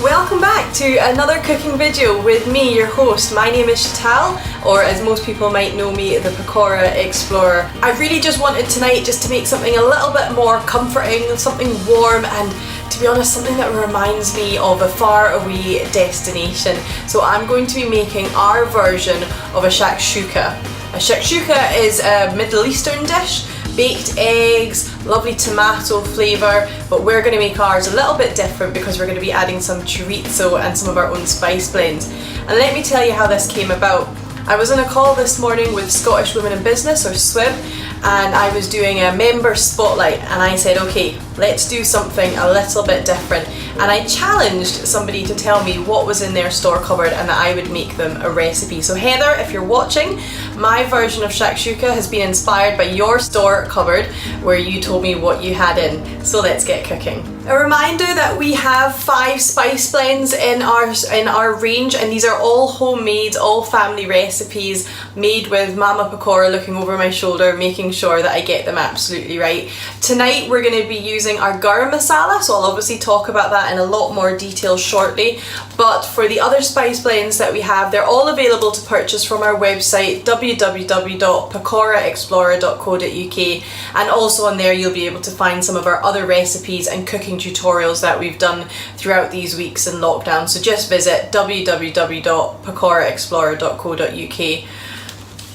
Welcome back to another cooking video with me, your host. My name is Sheetal, or as most people might know me, the Pakora Explorer. I really just wanted tonight just to make something a little bit more comforting, something warm, and to be honest, something that reminds me of a faraway destination. So I'm going to be making our version of a shakshuka. A shakshuka is a Middle Eastern dish. Baked eggs, lovely tomato flavour, but we're going to make ours a little bit different because we're going to be adding some chorizo and some of our own spice blends. And let me tell you how this came about. I was on a call this morning with Scottish Women in Business, or SWIB, and I was doing a member spotlight, and I said, okay, let's do something a little bit different. And I challenged somebody to tell me what was in their store cupboard and that I would make them a recipe. So Heather, if you're watching, my version of shakshuka has been inspired by your store cupboard where you told me what you had in. So let's get cooking. A reminder that we have 5 spice blends in our range, and these are all homemade, all family recipes made with Mama Pakora looking over my shoulder, making sure that I get them absolutely right. Tonight we're going to be using our garum masala, so I'll obviously talk about that in a lot more detail shortly. But for the other spice blends that we have, they're all available to purchase from our website www.pakoraexplorer.co.uk, and also on there you'll be able to find some of our other recipes and cooking tutorials that we've done throughout these weeks in lockdown. So just visit www.pakoraexplorer.co.uk.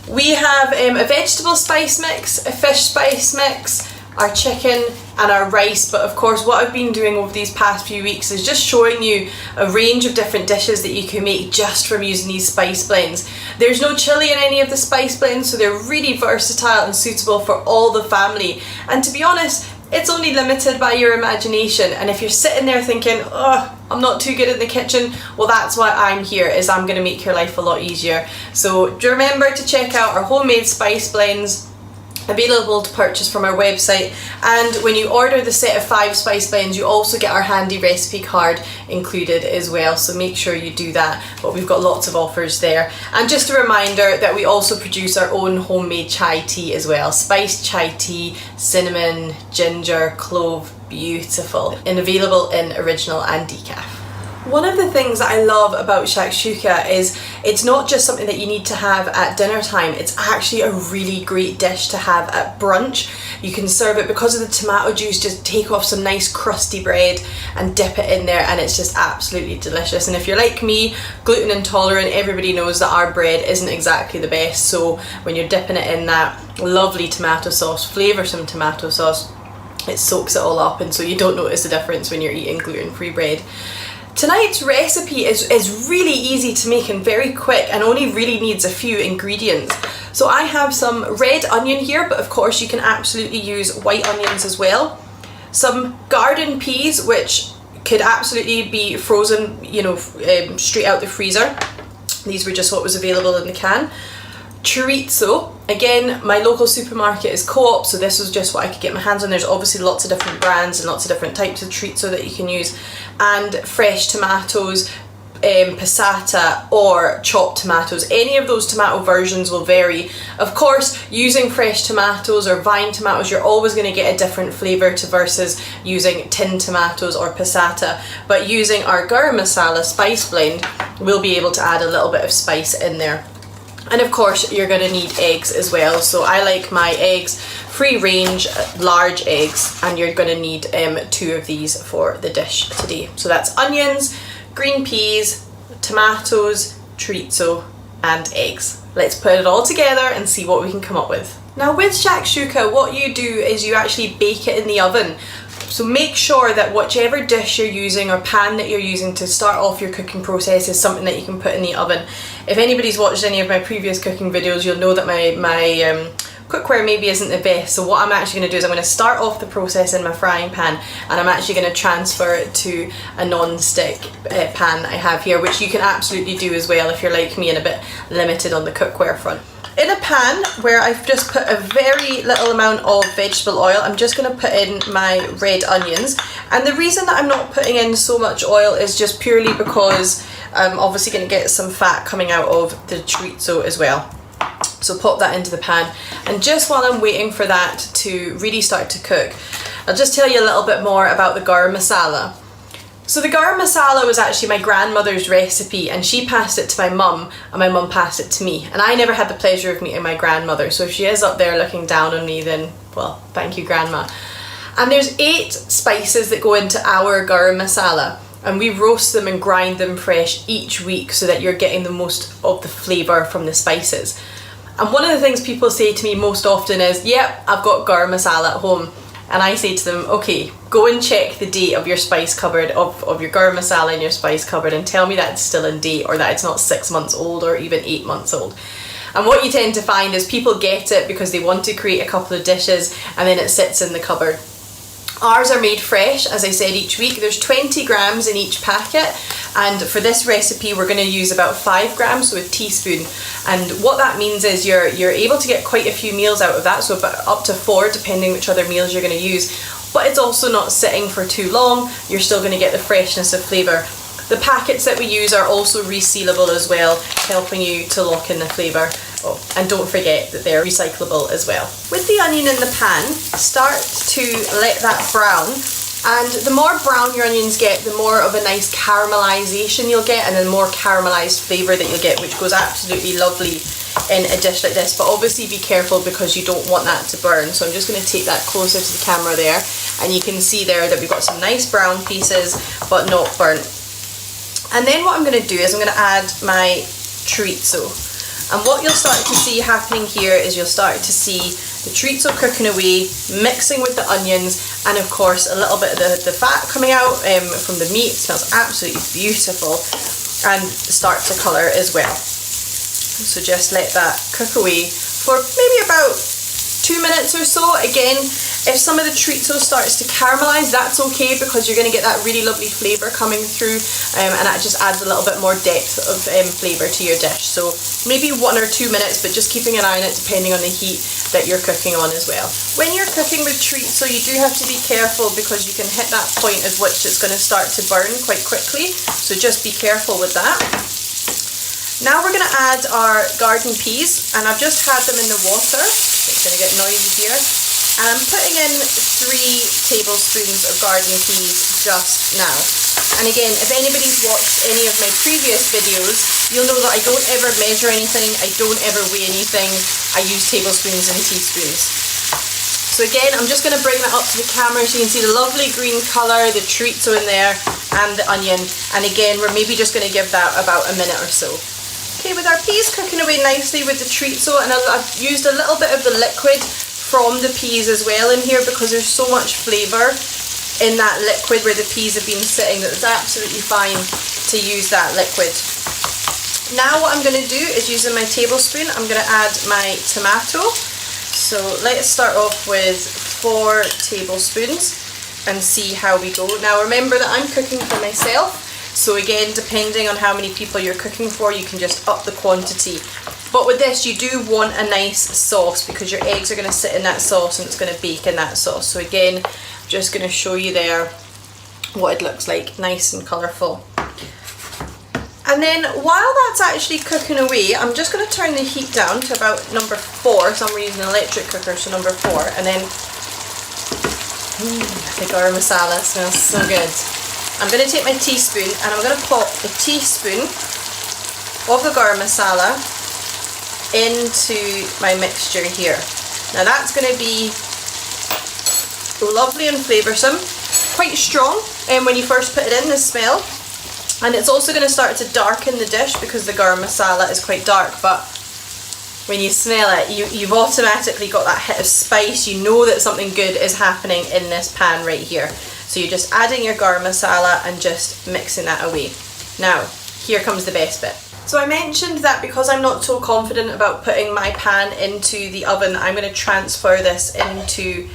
We have a vegetable spice mix, a fish spice mix, our chicken and our rice, but of course what I've been doing over these past few weeks is just showing you a range of different dishes that you can make just from using these spice blends. There's no chili in any of the spice blends, so they're really versatile and suitable for all the family. And to be honest, it's only limited by your imagination, and if you're sitting there thinking, oh, I'm not too good in the kitchen, well that's why I'm here, is I'm going to make your life a lot easier. So do remember to check out our homemade spice blends, available to purchase from our website, and when you order the set of 5 spice blends you also get our handy recipe card included as well, so make sure you do that. But we've got lots of offers there. And just a reminder that we also produce our own homemade chai tea as well, spiced chai tea, cinnamon, ginger, clove, beautiful, and available in original and decaf. One of the things that I love about shakshuka is it's not just something that you need to have at dinner time, it's actually a really great dish to have at brunch. You can serve it, because of the tomato juice, just take off some nice crusty bread and dip it in there, and it's just absolutely delicious. And if you're like me, gluten intolerant, everybody knows that our bread isn't exactly the best, so when you're dipping it in that lovely tomato sauce, flavoursome tomato sauce, it soaks it all up, and so you don't notice the difference when you're eating gluten-free bread. Tonight's recipe is really easy to make and very quick, and only really needs a few ingredients. So I have some red onion here, but of course you can absolutely use white onions as well. Some garden peas, which could absolutely be frozen, you know, straight out the freezer. These were just what was available in the can. Chorizo, again, my local supermarket is Co-op, so this was just what I could get my hands on. There's obviously lots of different brands and lots of different types of chorizo that you can use, and fresh tomatoes, passata or chopped tomatoes. Any of those tomato versions will vary. Of course, using fresh tomatoes or vine tomatoes, you're always going to get a different flavour to versus using tin tomatoes or passata, but using our garum masala spice blend, we'll be able to add a little bit of spice in there. And of course you're going to need eggs as well, so I like my eggs free range, large eggs, and you're going to need 2 of these for the dish today. So that's onions, green peas, tomatoes, chorizo and eggs. Let's put it all together and see what we can come up with. Now with shakshuka, what you do is you actually bake it in the oven. So make sure that whichever dish you're using or pan that you're using to start off your cooking process is something that you can put in the oven. If anybody's watched any of my previous cooking videos, you'll know that my cookware maybe isn't the best. So what I'm actually going to do is I'm going to start off the process in my frying pan, and I'm actually going to transfer it to a non-stick pan I have here, which you can absolutely do as well if you're like me and a bit limited on the cookware front. In a pan where I've just put a very little amount of vegetable oil, I'm just going to put in my red onions. And the reason that I'm not putting in so much oil is just purely because I'm obviously going to get some fat coming out of the chorizo as well. So pop that into the pan, and just while I'm waiting for that to really start to cook, I'll just tell you a little bit more about the garum masala. So the garam masala was actually my grandmother's recipe, and she passed it to my mum, and my mum passed it to me. And I never had the pleasure of meeting my grandmother, so if she is up there looking down on me, then, well, thank you, Grandma. And there's 8 spices that go into our garam masala, and we roast them and grind them fresh each week so that you're getting the most of the flavour from the spices. And one of the things people say to me most often is, yep, I've got garam masala at home. And I say to them, okay, go and check the date of your spice cupboard, of your garam masala in your spice cupboard, and tell me that it's still in date, or that it's not 6 months old or even 8 months old. And what you tend to find is people get it because they want to create a couple of dishes and then it sits in the cupboard. Ours are made fresh, as I said, each week. There's 20 grams in each packet, and for this recipe we're going to use about 5 grams, so a teaspoon. And what that means is you're able to get quite a few meals out of that, so about up to 4 depending which other meals you're going to use. But it's also not sitting for too long, you're still going to get the freshness of flavour. The packets that we use are also resealable as well, helping you to lock in the flavour. Oh, and don't forget that they're recyclable as well. With the onion in the pan, start to let that brown, and the more brown your onions get, the more of a nice caramelisation you'll get, and the more caramelised flavour that you'll get, which goes absolutely lovely in a dish like this. But obviously be careful because you don't want that to burn. So I'm just going to take that closer to the camera there, and you can see there that we've got some nice brown pieces but not burnt. And then what I'm going to do is I'm going to add my chorizo. And what you'll start to see happening here is you'll start to see the chorizo cooking away, mixing with the onions, and of course a little bit of the fat coming out from the meat. It smells absolutely beautiful, and start to colour as well. So just let that cook away for maybe about 2 minutes or so. Again, if some of the chorizo starts to caramelise, that's okay, because you're going to get that really lovely flavour coming through, and that just adds a little bit more depth of flavour to your dish. So maybe 1 or 2 minutes, but just keeping an eye on it depending on the heat that you're cooking on as well. When you're cooking with chorizo, you do have to be careful because you can hit that point at which it's going to start to burn quite quickly, so just be careful with that. Now we're going to add our garden peas, and I've just had them in the water. It's going to get noisy here. And I'm putting in 3 tablespoons of garden peas just now. And again, if anybody's watched any of my previous videos, you'll know that I don't ever measure anything, I don't ever weigh anything, I use tablespoons and teaspoons. So again, I'm just going to bring that up to the camera so you can see the lovely green colour, the chorizo in there, and the onion. And again, we're maybe just going to give that about a minute or so. Okay, with our peas cooking away nicely with the chorizo, and I've used a little bit of the liquid from the peas as well in here because there's so much flavour in that liquid where the peas have been sitting that it's absolutely fine to use that liquid. Now what I'm going to do is, using my tablespoon, I'm going to add my tomato. So let's start off with 4 tablespoons and see how we go. Now remember that I'm cooking for myself, so again, depending on how many people you're cooking for, you can just up the quantity. But with this, you do want a nice sauce because your eggs are going to sit in that sauce and it's going to bake in that sauce. So again, I'm just going to show you there what it looks like, nice and colourful. And then while that's actually cooking away, I'm just going to turn the heat down to about number 4. So I'm using an electric cooker, so number 4. And then, the garam masala smells so good. I'm going to take my teaspoon and I'm going to pop a teaspoon of the garam masala into my mixture here. Now that's going to be lovely and flavoursome, quite strong when you first put it in, the smell, and it's also going to start to darken the dish because the garam masala is quite dark, but when you smell it, you've automatically got that hit of spice. You know that something good is happening in this pan right here. So you're just adding your garam masala and just mixing that away. Now, here comes the best bit. So I mentioned that because I'm not so confident about putting my pan into the oven, I'm going to transfer this into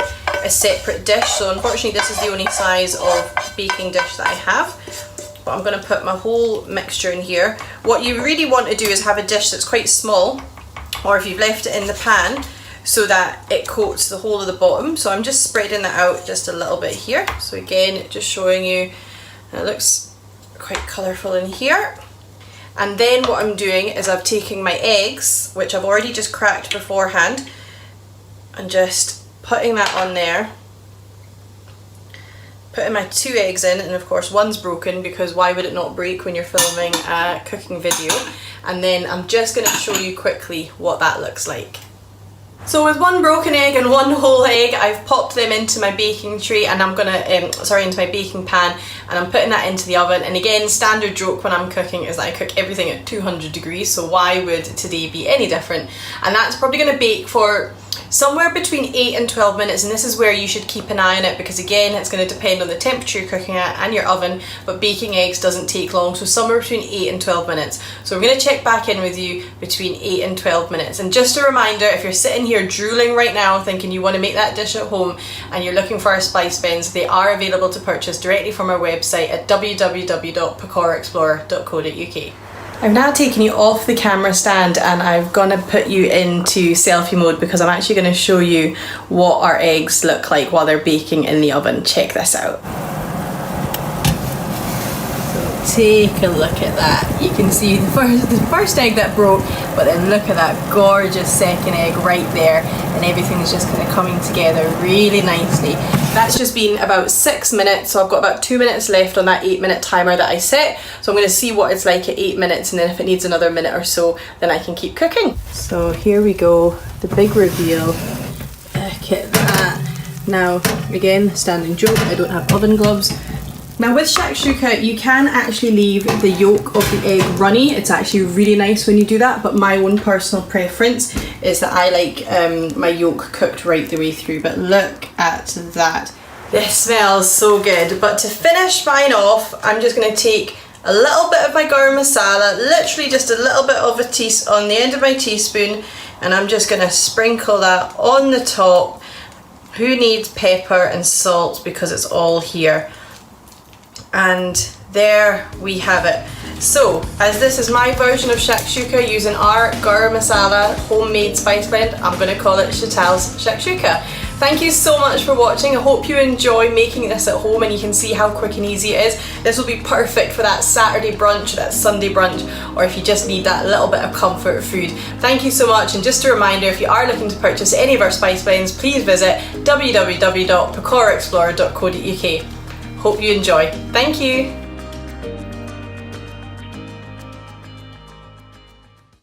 a separate dish. So unfortunately this is the only size of baking dish that I have. But I'm going to put my whole mixture in here. What you really want to do is have a dish that's quite small, or if you've left it in the pan, so that it coats the whole of the bottom. So I'm just spreading that out just a little bit here. So again, just showing you, it looks quite colourful in here. And then what I'm doing is I'm taking my eggs, which I've already just cracked beforehand, and just putting that on there. putting my 2 eggs in, and of course one's broken because why would it not break when you're filming a cooking video? And then I'm just going to show you quickly what that looks like. So with 1 broken egg and 1 whole egg, I've popped them into my baking tray, and I'm gonna, into my baking pan, and I'm putting that into the oven. And again, standard joke when I'm cooking is that I cook everything at 200 degrees, so why would today be any different? And that's probably gonna bake for somewhere between 8 and 12 minutes, and this is where you should keep an eye on it, because again, it's going to depend on the temperature you're cooking at and your oven, but baking eggs doesn't take long, so somewhere between 8 and 12 minutes. So we're going to check back in with you between 8 and 12 minutes. And just a reminder, if you're sitting here drooling right now thinking you want to make that dish at home and you're looking for our spice blends, they are available to purchase directly from our website at www.pakoraexplorer.co.uk. I've now taken you off the camera stand and I'm gonna put you into selfie mode, because I'm actually gonna show you what our eggs look like while they're baking in the oven. Check this out. So take a look at that. You can see the first egg that broke, but then look at that gorgeous second egg right there, and everything's just kind of coming together really nicely. That's just been about 6 minutes, so I've got about 2 minutes left on that 8-minute timer that I set. So I'm going to see what it's like at 8 minutes, and then if it needs another minute or so, then I can keep cooking. So here we go, the big reveal. Look at that. Now, again, standing joke, I don't have oven gloves. Now with shakshuka, you can actually leave the yolk of the egg runny. It's actually really nice when you do that, but my own personal preference is that I like my yolk cooked right the way through. But look at that. This smells so good. But to finish mine off, I'm just going to take a little bit of my garum masala, literally just a little bit of on the end of my teaspoon, and I'm just going to sprinkle that on the top. Who needs pepper and salt, because it's all here. And there we have it. So, as this is my version of shakshuka using our Garum Masala homemade spice blend, I'm going to call it Sheetal's shakshuka. Thank you so much for watching. I hope you enjoy making this at home and you can see how quick and easy it is. This will be perfect for that Saturday brunch, that Sunday brunch, or if you just need that little bit of comfort food. Thank you so much, and just a reminder, if you are looking to purchase any of our spice blends, please visit www.pakoraexplorer.co.uk. Hope you enjoy. Thank you.